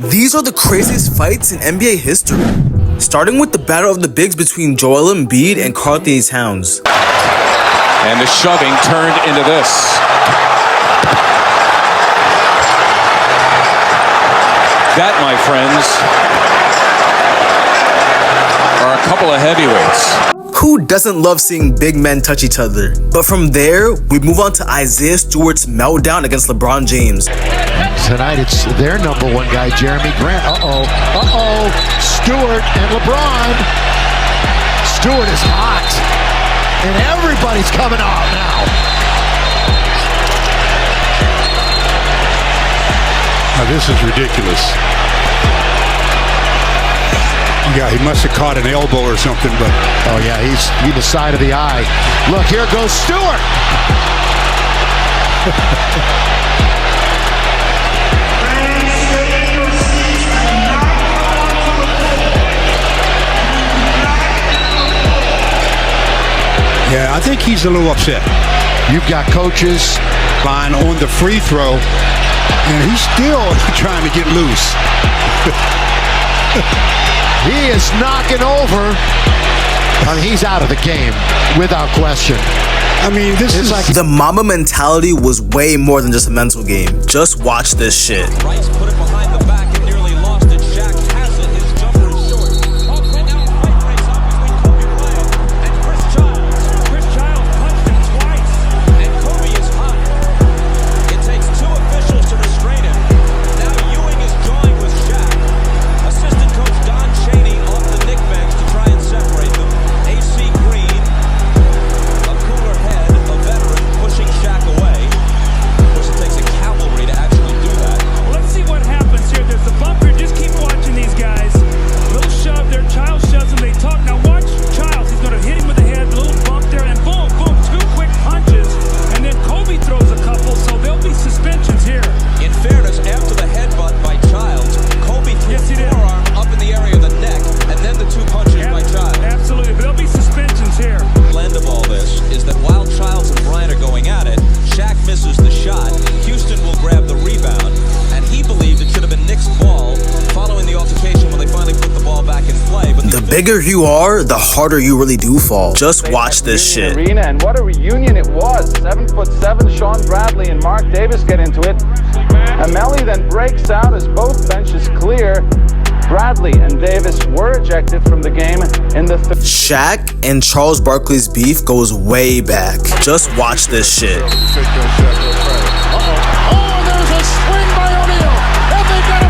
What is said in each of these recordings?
These are the craziest fights in NBA history. Starting with the battle of the bigs between Joel Embiid and Karl-Anthony Towns. And the shoving turned into this. That, my friends, are a couple of heavyweights. Who doesn't love seeing big men touch each other? But from there, we move on to Isaiah Stewart's meltdown against LeBron James. Tonight, it's their number one guy, Jeremy Grant. Stewart and LeBron. Stewart is hot. And everybody's coming out now. Now, this is ridiculous. Yeah, he must have caught an elbow or something, but... Oh, yeah, he's the side of the eye. Look, here goes Stewart. Yeah, I think he's a little upset. You've got coaches line on the free throw, and he's still trying to get loose. He is knocking over. He's out of the game, without question. I mean, this is like... The Mamba mentality was way more than just a mental game. Just watch this shit. Rice put it behind the back and nearly lost it. Shaq has it. His jumper is short. And now a fight breaks out between Kobe Bryant and Chris Childs. Chris Childs punched him twice. And Kobe is hot. It takes two officials to restrain him. Now Ewing is joined with Shaq. Assistant coach Don Chaney off the Knick bench to try and separate them. AC Green, a cooler head, a veteran, pushing Shaq away. Of course, it takes a cavalry to actually do that. Let's see what happens here. There's a bumper. Just keep watching these guys. Little shove there. Childs shoves him. They talk. Now watch Childs. He's going to hit him with the head. A little bump there. And boom, boom. Two quick punches. And then Kobe throws a couple. So there'll be suspensions here. In fairness, after the headbutt by Childs, Kobe threw Yes, he the did. forearm up in the area of the neck, and then the two punches by Childs. Absolutely. But there'll be suspensions here. Blend of all this is that while Childs and Bryant are going at it, Shaq misses the shot. Houston will grab the rebound, and he believed it should have been Knicks' ball following the altercation when they finally put the ball back in play. But The bigger you are, the harder you really do fall. Just watch this shit. Arena, and what a reunion it was. 7'7" Sean Bradley and Mark Davis get into it. Amelli then breaks out as both benches clear. Bradley and Davis were ejected from the game in the Shaq and Charles Barkley's beef goes way back. Just watch this shit. Oh, there's a swing by O'Neal. And they got a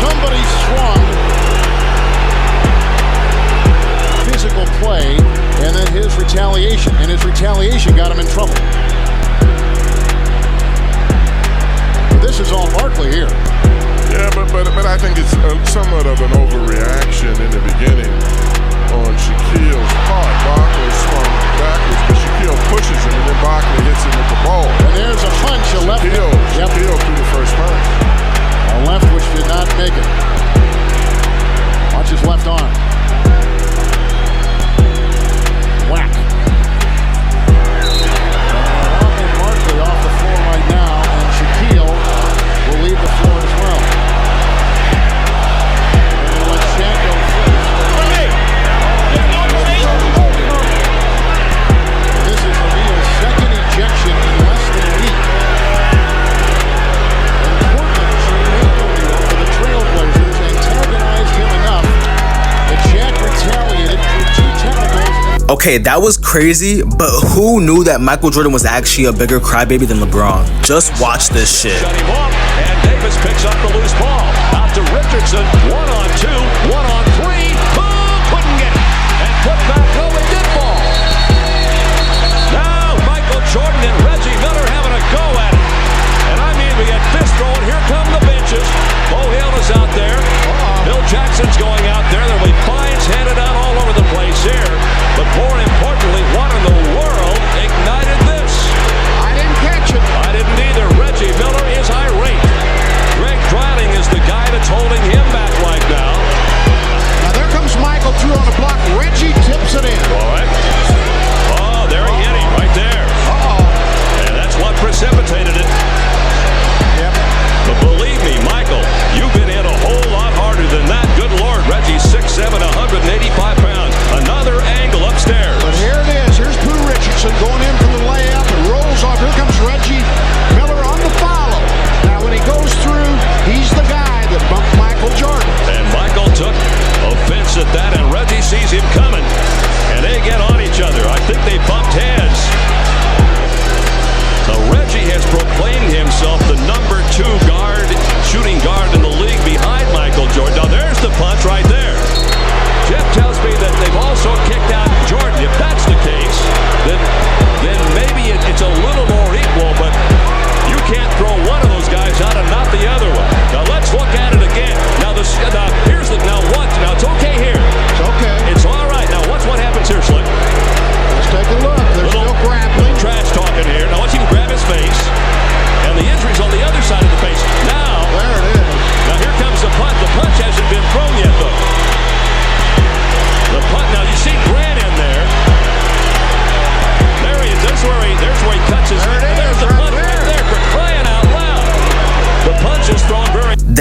Somebody swung. Physical play, and then his retaliation. And his retaliation got him in trouble. But this is all Barkley here. Yeah, but I think it's somewhat of an overreaction in the beginning on Shaquille's part. Barkley swung backwards, but Shaquille pushes him, and then Barkley hits him with the ball. And there's a punch, a left. Shaquille threw the first punch. A left which did not make it. Watch his left arm. Whack. Walking Barkley off the floor right now, and Shaquille will leave the floor as well. And they let Shaq go first. This is O'Neal's second ejection in less than a week. And Portland traded O'Neal for the Trailblazers, antagonized him enough that Shaq retaliated for 2 technicals. Okay, that was crazy, but who knew that Michael Jordan was actually a bigger crybaby than LeBron? Just watch this shut him off, and Davis picks up the loose ball. Out to Richardson, 1-on-2, 1-on-3. Boom, couldn't get it. And put back, they did ball. Now Michael Jordan and Reggie Miller having a go at it. And I mean, we got fist throwing. Here come the benches. Bo Hale is out there. Bill Jackson's going out there. There'll be fines handed out all over the place here. But more importantly, what in the world ignited this?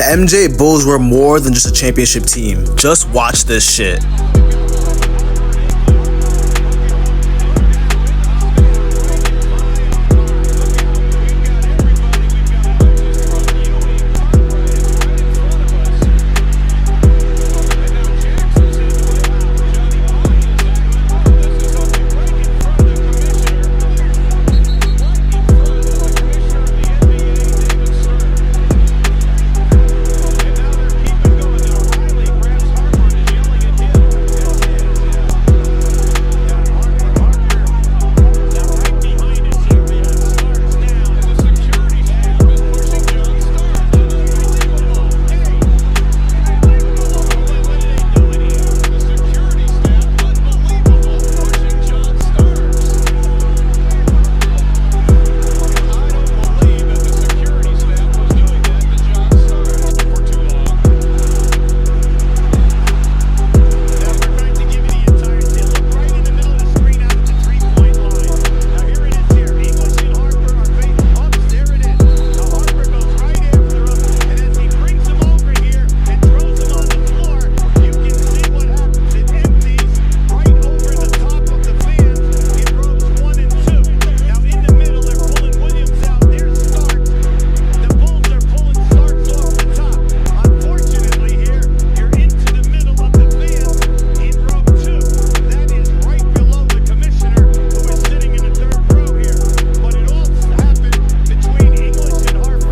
The MJ Bulls were more than just a championship team. Just watch this shit.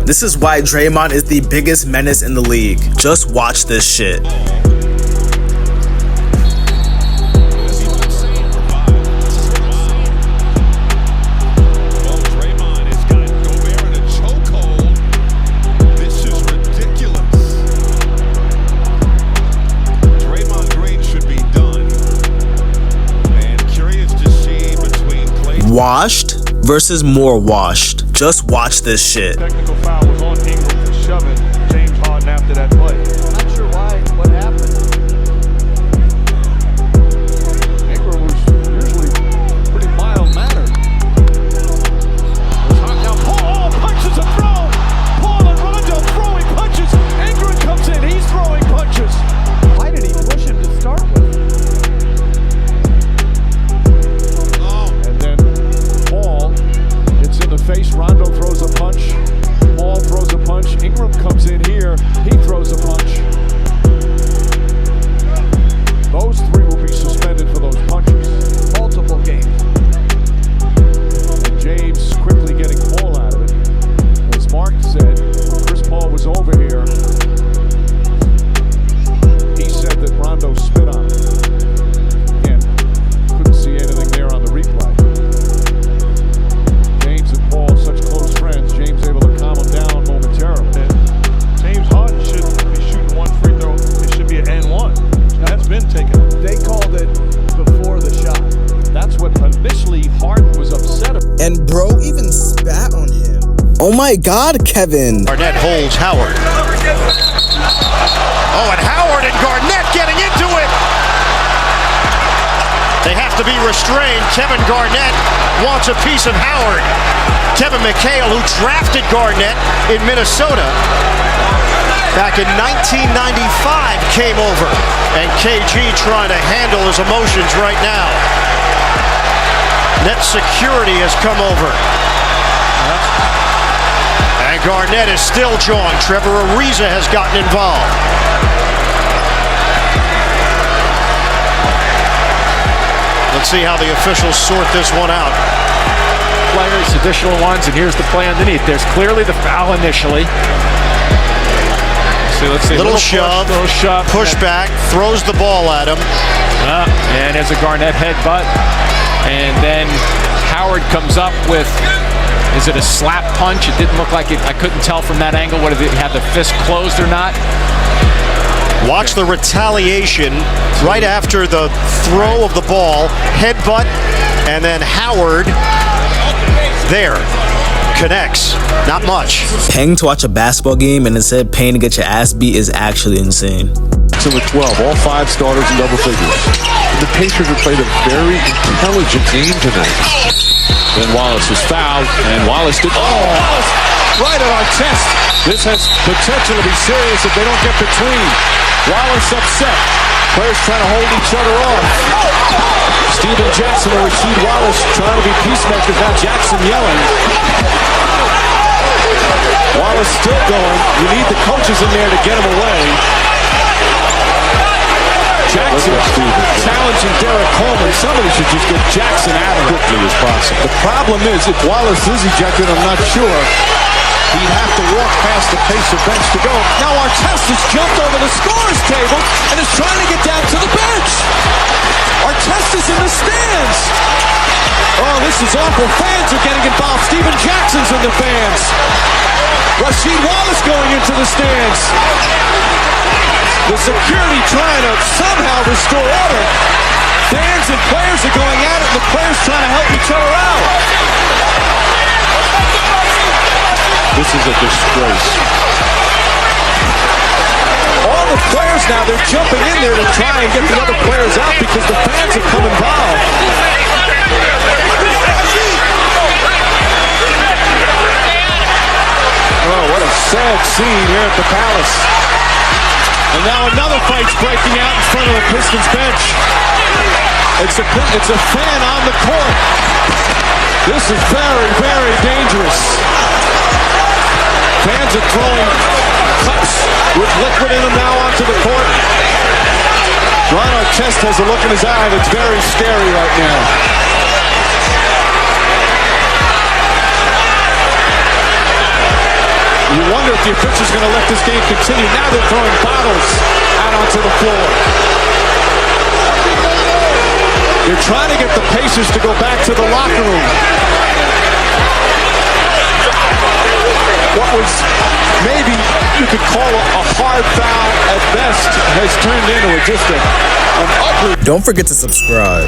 This is why Draymond is the biggest menace in the league. Just watch this shit. Washed versus more washed. Just watch this shit. Technical foul was on Ingram for shoving James Harden after that play. I'm not sure why. What happened? Ingram was usually pretty mild-mannered. Now Paul punches a throw. Paul and Rondo throwing punches. Ingram comes in. He's throwing punches. Why did he push him to start with? And then Paul gets in the face. Rondo throws a punch. Paul throws a punch. Ingram comes in here. He throws a punch. Those three will be suspended for those punches. Multiple games. And James quickly getting Paul out of it. As Mark said, when Chris Paul was over here, he said that Rondo spit on him. Again, couldn't see anything there on the replay. James and Paul, such close friends. James able to calm him down momentarily. James Harden should be shooting one free throw. It should be an N1. That's been taken. They called it before the shot. That's what initially Harden was upset about. And bro even spat on him. Oh my God, Kevin. Garnett holds Howard. Oh, and Howard and Garnett getting into it. They have to be restrained. Kevin Garnett wants a piece of Howard. Kevin McHale, who drafted Garnett in Minnesota back in 1995, came over. And KG trying to handle his emotions right now. Net security has come over. And Garnett is still jawing. Trevor Ariza has gotten involved. Let's see how the officials sort this one out. Players, additional ones, and here's the play underneath. There's clearly the foul initially. Let's see, little shove, push back, throws the ball at him. And there's a Garnett headbutt. And then Howard comes up with, is it a slap punch? It didn't look like it. I couldn't tell from that angle whether it had the fist closed or not. Watch the retaliation right after the throw of the ball, headbutt, and then Howard there connects. Not much. Paying to watch a basketball game and instead paying to get your ass beat is actually insane. To the 12, all 5 starters in double figures. And the Pacers have played a very intelligent game tonight. Then Wallace was fouled, and Wallace did. Oh! right at Artest. This has potential to be serious if they don't get between. Wallace upset. Players trying to hold each other off. Steven Jackson and Rasheed Wallace trying to be peacemakers. Now Jackson yelling. Wallace still going. You need the coaches in there to get him away. Jackson challenging Derek Coleman. Somebody should just get Jackson out of it quickly as possible. The problem is, if Wallace is ejected, I'm not sure. He'd have to walk past the Pacer bench to go. Now Artest has jumped over the scorer's table and is trying to get down to the bench. Artest is in the stands. Oh, this is awful. Fans are getting involved. Steven Jackson's in the fans. Rasheed Wallace going into the stands. The security trying to somehow restore order. Fans and players are going at it, and the players trying to help each other out. This is a disgrace. All the players now, they're jumping in there to try and get the other players out because the fans have come involved. Oh, what a sad scene here at the Palace. And now another fight's breaking out in front of the Pistons bench. It's a fan on the court. This is very, very dangerous. Fans are throwing cups with liquid in them now onto the court. Ron Artest has a look in his eye that's very scary right now. You wonder if the official's going to let this game continue. Now they're throwing bottles out onto the floor. They're trying to get the Pacers to go back to the locker room. What was maybe you could call a hard foul at best has turned into just an ugly. Don't forget to subscribe.